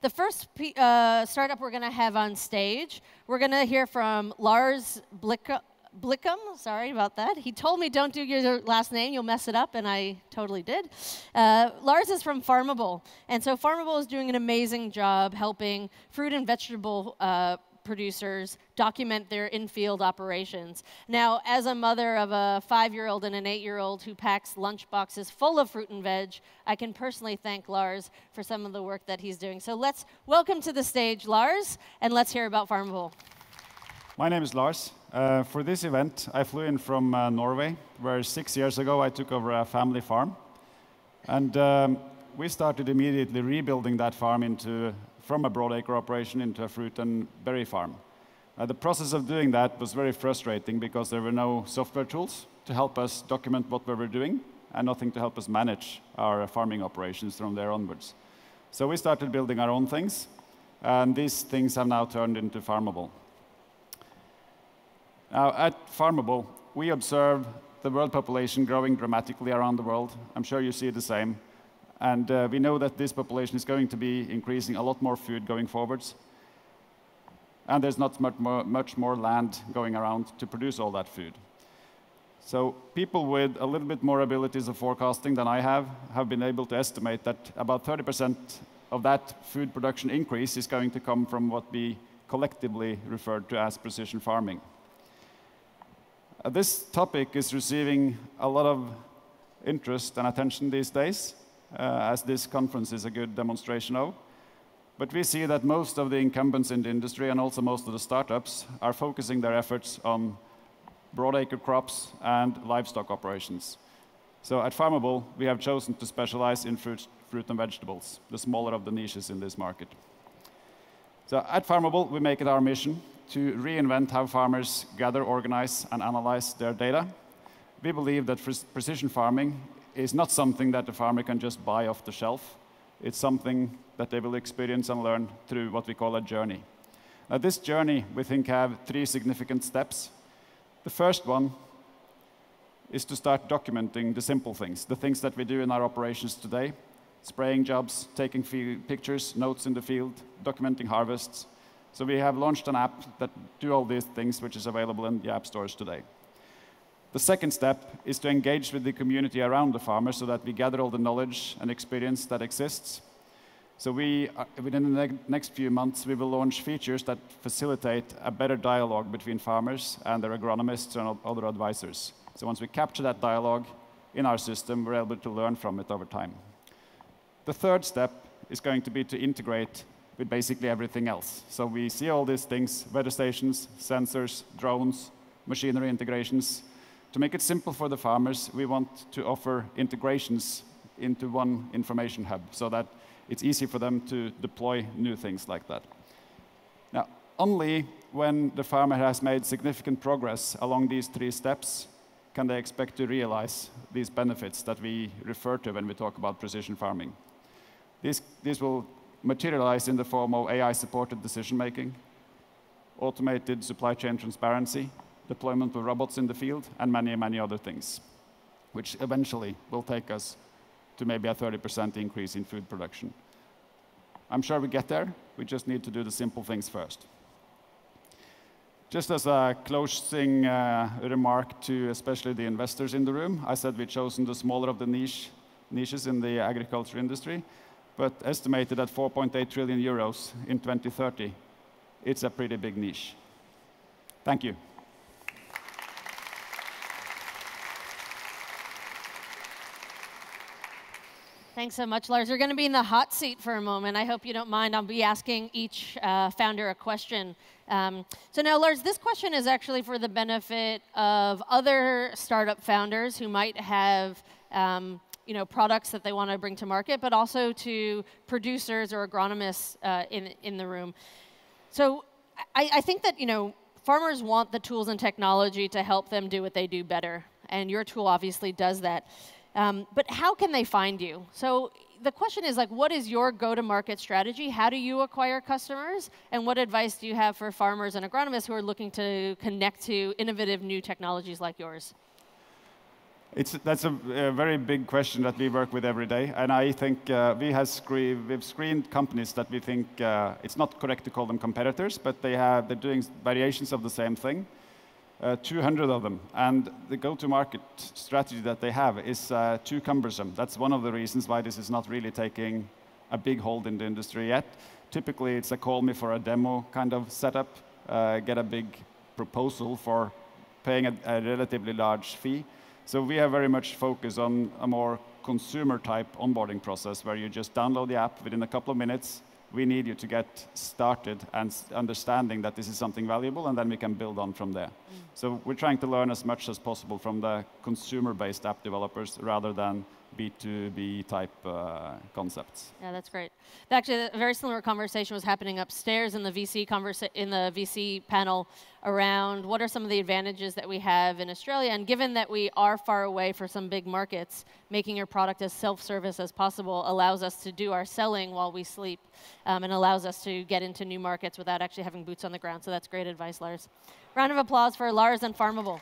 The first startup we're going to have on stage, we're going to hear from Lars Blikom. Sorry about that. He told me don't do your last name, you'll mess it up, and I totally did. Lars is from Farmable. And so Farmable is doing an amazing job helping fruit and vegetable producers document their in-field operations. Now, as a mother of a 5-year-old and an 8-year-old who packs lunch boxes full of fruit and veg, I can personally thank Lars for some of the work that he's doing. So let's welcome to the stage Lars, and let's hear about Farmable. My name is Lars. For this event, I flew in from Norway, where 6 years ago I took over a family farm. And we started immediately rebuilding that farm from a broadacre operation into a fruit and berry farm. The process of doing that was very frustrating because there were no software tools to help us document what we were doing and nothing to help us manage our farming operations from there onwards. So we started building our own things, and these things have now turned into Farmable. Now, at Farmable, we observe the world population growing dramatically around the world. I'm sure you see the same. And we know that this population is going to be increasing a lot more food going forwards. And there's not much more land going around to produce all that food. So people with a little bit more abilities of forecasting than I have been able to estimate that about 30% of that food production increase is going to come from what we collectively refer to as precision farming. This topic is receiving a lot of interest and attention these days, as this conference is a good demonstration of. But we see that most of the incumbents in the industry and also most of the startups are focusing their efforts on broadacre crops and livestock operations. So at Farmable, we have chosen to specialize in fruit and vegetables, the smaller of the niches in this market. So at Farmable, we make it our mission to reinvent how farmers gather, organize, and analyze their data. We believe that precision farming is not something that the farmer can just buy off the shelf. It's something that they will experience and learn through what we call a journey. Now, this journey, we think, have 3 significant steps. The first one is to start documenting the simple things, the things that we do in our operations today: spraying jobs, taking pictures, notes in the field, documenting harvests. So we have launched an app that do all these things, which is available in the app stores today. The second step is to engage with the community around the farmer so that we gather all the knowledge and experience that exists. So within the next few months, we will launch features that facilitate a better dialogue between farmers and their agronomists and other advisors. So once we capture that dialogue in our system, we're able to learn from it over time. The third step is going to be to integrate with basically everything else. So we see all these things: weather stations, sensors, drones, machinery integrations. To make it simple for the farmers, we want to offer integrations into one information hub so that it's easy for them to deploy new things like that. Now, only when the farmer has made significant progress along these 3 steps can they expect to realize these benefits that we refer to when we talk about precision farming. These will materialize in the form of AI-supported decision-making, automated supply chain transparency, deployment of robots in the field, and many, many other things, which eventually will take us to maybe a 30% increase in food production. I'm sure we get there. We just need to do the simple things first. Just as a closing remark to especially the investors in the room, I said we've chosen the smaller of the niches in the agriculture industry, but estimated at 4.8 trillion euros in 2030, it's a pretty big niche. Thank you. Thanks so much, Lars. You're going to be in the hot seat for a moment. I hope you don't mind. I'll be asking each founder a question. So now, Lars, this question is actually for the benefit of other startup founders who might have products that they want to bring to market, but also to producers or agronomists in the room. So I think that farmers want the tools and technology to help them do what they do better, and your tool obviously does that. But how can they find you? So the question is, what is your go-to-market strategy? How do you acquire customers? And what advice do you have for farmers and agronomists who are looking to connect to innovative new technologies like yours? That's a very big question that we work with every day, and I think we've screened companies that we think it's not correct to call them competitors, but they're doing variations of the same thing. 200 of them, and the go-to-market strategy that they have is too cumbersome. That's one of the reasons why this is not really taking a big hold in the industry yet. Typically, it's a call me for a demo kind of setup, get a big proposal for paying a relatively large fee. So we have very much focused on a more consumer-type onboarding process where you just download the app within a couple of minutes. We need you to get started and understanding that this is something valuable, and then we can build on from there. So we're trying to learn as much as possible from the consumer-based app developers rather than B2B type concepts. Yeah, that's great. Actually, a very similar conversation was happening upstairs in the VC panel around what are some of the advantages that we have in Australia, and given that we are far away for some big markets, making your product as self-service as possible allows us to do our selling while we sleep, and allows us to get into new markets without actually having boots on the ground. So that's great advice, Lars. Round of applause for Lars and Farmable.